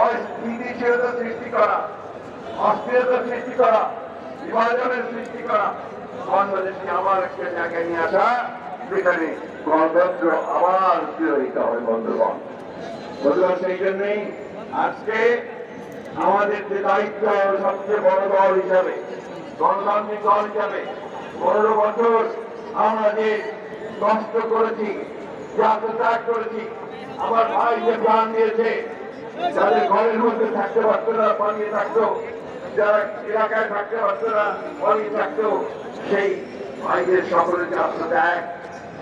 অস্থিতিশীলতা সৃষ্টি করা, অস্থিরতা সৃষ্টি করা, বিভাজনের সৃষ্টি করা, বাংলাদেশকে আবার একটা জায়গায় নিয়ে আসা যেখানে গণতন্ত্র আবার ফিরে হবে। বন্ধুগণ, সেই জন্যই আজকে আমাদের যে দায়িত্ব, সবচেয়ে বড় দল হিসাবে, গণতান্ত্রিক দল হিসাবে 15 বছর আমরা যে কষ্ট করেছি, যে আত্মত্যাগ করেছি, আমার ভাই যে প্রাণ দিয়েছে, যাদের ঘরের মধ্যে থাকতে পারতো না পালিয়ে থাকতো, যারা এলাকায় থাকতে পারতো না পালিয়ে থাকতো, সেই ভাইদের সকলের যে আত্মত্যাগ,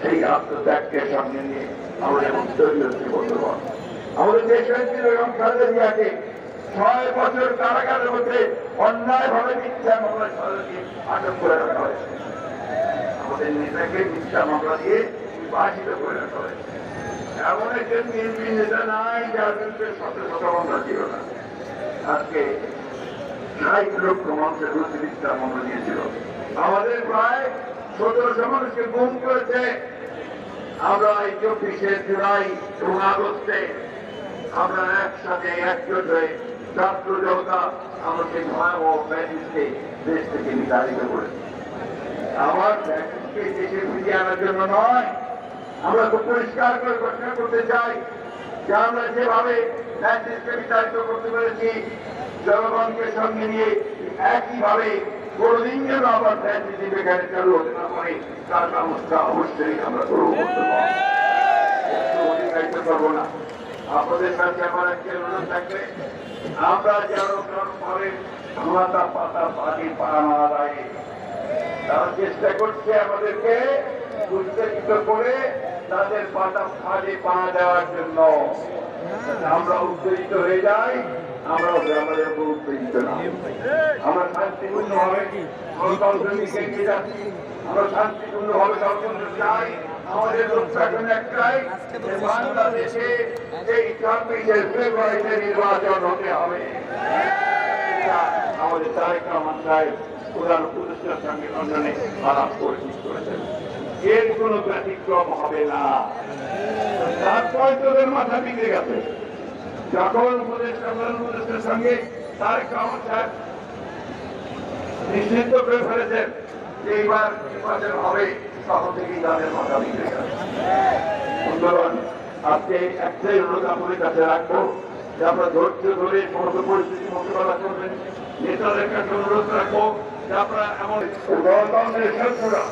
সেই আত্মত্যাগকে সামনে নিয়ে আমরা এখন তৈরি হচ্ছি। বন্ধুগণ, আমাদের দেশ হয়েছিল এবং খালেদা জিয়াকে 6 বছর কারাগারের মধ্যে অন্যায়ভাবে মিথ্যা মামলায় আটক করে রাখা হয়েছে। আমাদের নেতাকে মিথ্যা মামলা দিয়ে নির্বাচিত করে রাখা হয়েছে। এমন একজন বিএনপি নেতা নাই যার বিরুদ্ধে শত মামলা ছিল না। আজকে 60 লক্ষ মানুষের বিরুদ্ধে মিথ্যা মামলা দিয়েছিল। আমাদের প্রায় 1700 মানুষকে গুম করেছে। আমরা এই 24শে জুলাই এবং আগস্টে আমরা একসাথে একজোট হয়ে ছাত্র জনতা আমরা সেই ভয়াবহ ব্যাটিসকে দেশ থেকে বিতাড়িত করেছি। আমার ব্যাটিসকে দেশে ফিরিয়ে আনার জন্য নয়, আমরা খুব পরিষ্কার করে ঘোষণা করতে চাই যে আমরা যেভাবে ব্যাটিসকে বিতাড়িত করতে পেরেছি, জনগণকে সঙ্গে নিয়ে একইভাবে কোনদিন যেন আবার ব্যাটিস এখানে চালু হতে না পারে তার ব্যবস্থা অবশ্যই আমরা করবো। করবো না। আপনাদের কাছে আমার একটা অনুরোধ থাকবে, আমরা যেন ভাবে মাথা পাতা পাটি পাড়ানো আদায়, তারা চেষ্টা করছে আমাদেরকে উত্তেজিত করে তাদের পাতা ফাঁদে পা দেওয়ার জন্য। আমরা উত্তেজিত হয়ে যাই, আমরা আমাদের উপর উত্তেজিত না। আমরা শান্তিপূর্ণভাবে গণতন্ত্রকে এগিয়ে যাচ্ছি, আমরা শান্তিপূর্ণভাবে গণতন্ত্র চাই। আমাদের লক্ষ্য এখন একটাই, যে বাংলাদেশে এই 26শে ফেব্রুয়ারিতে নির্বাচন হতে হবে। আমাদের তারেক রহমান সাহেব প্রধান উপদেষ্টার সঙ্গে লন্ডনে আলাপ করে ঠিক করেছেন, এর কোন ব্যতিক্রম হবে না। তারপর তোদের মাথা বিগড়ে গেছে যখন উপদেষ্টার সঙ্গে তারেক রহমান সাহেব নিশ্চিত করে ফেলেছেন যে এইবার নির্বাচন হবে, তখন থেকেই তাদের মাথা বিগড়ে গেছে। সুন্দরবন, আজকে একটাই অনুরোধ আপনাদের কাছে রাখবো যে আপনারা ধৈর্য ধরে সমস্ত পরিস্থিতি মোকাবেলা করবেন। নেতাদের কাছে অনুরোধ রাখবো যে আপনারা এমন গণতন্ত্রের শত্রুরা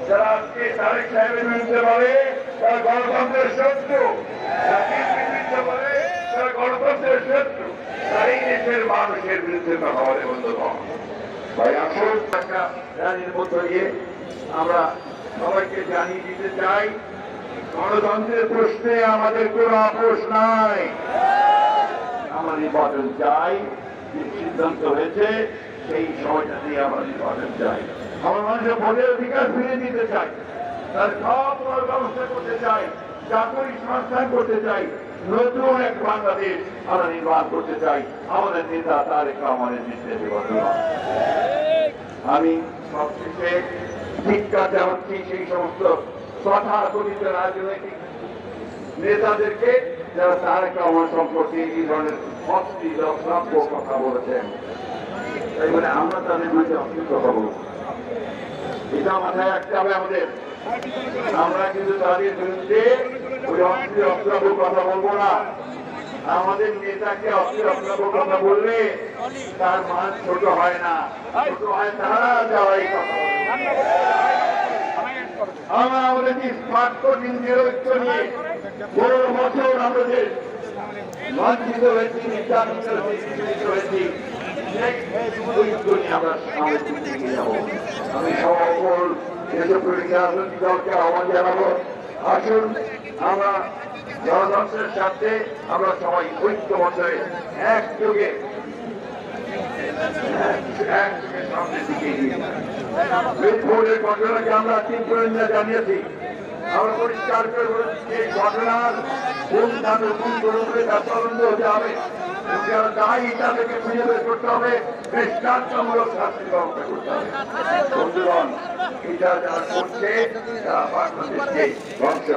যারা আজকে তারেক সাহেবের বিরুদ্ধে বলে তারা গণতন্ত্রের শত্রু, বলে তারা গণতন্ত্রের শত্রু, তারাই দেশের মানুষের বিরুদ্ধে কথা বলে। বন্ধুগণ, ভাই আসল একটা রাজনীতির মধ্য দিয়ে আমরা সবাইকে জানিয়ে দিতে চাই, গণতন্ত্রের প্রশ্নে আমাদের কোন আপোষ নাই। আমরা নির্বাচন চাই, যে সিদ্ধান্ত হয়েছে সেই সময়টাতে আমরা নির্বাচন চাই। আমরা মানুষের ভোটের অধিকার ফিরে দিতে চাই, তার সব ব্যবস্থা করতে চাই, চাকরি সংস্থান করতে চাই, নতুন এক বাংলাদেশ আমরা নির্মাণ করতে চাই আমাদের নেতা তারেক রহমানের নির্দেশে। আমি সবশেষে শিক্ষা জানাচ্ছি সেই সমস্ত তথাকথিত রাজনৈতিক নেতাদেরকে যারা তারেক রহমান সম্পর্কে এই ধরনের অশ্লীল অশ্রাব্য কথা বলেছেন। তাই বলে আমরা তাদের মাঝে অশ্লীল কথা বলব, এটা মাথায় রাখতে হবে আমাদের। আমরা কিন্তু তাদের বিরুদ্ধে ওই অশ্লীল অশ্রাব্য কথা বলবো না। আমাদের নেতাকে অশ্লীল অশ্রাব্য কথা বললে তার মান ছোট হয় না, ছোট হয় তারা যাওয়া এই কথা বলে। আমরা আমাদের যে স্মার্টফোন নিরৈক্য নিয়ে বড় বছর আমাদের লাঞ্ছিত হয়েছি, নির্যাতিত হয়েছি, আমি সকল দেশপ্রেমিক রাজনৈতিক দলকে আহ্বান জানাবো, আসুন আমরা গণতন্ত্রের স্বার্থে আমরা সবাই ঐক্যবদ্ধ হয়ে একযোগে সামনের দিকে এগিয়ে যাই। ভোটের ঘটনাকে আমরা তীব্র নিন্দা জানিয়েছি। আমরা পরিষ্কার করে বলেছি যে ঘটনার কোন তার তদন্ত হতে হবে, যারা দায়ী তাদেরকে খুঁজে বের করতে হবে, দৃষ্টান্তমূলক শাস্তির ব্যবস্থা করতে হবে। বন্ধুগণ, এটা যারা করছে তারা বাংলাদেশকে ধ্বংস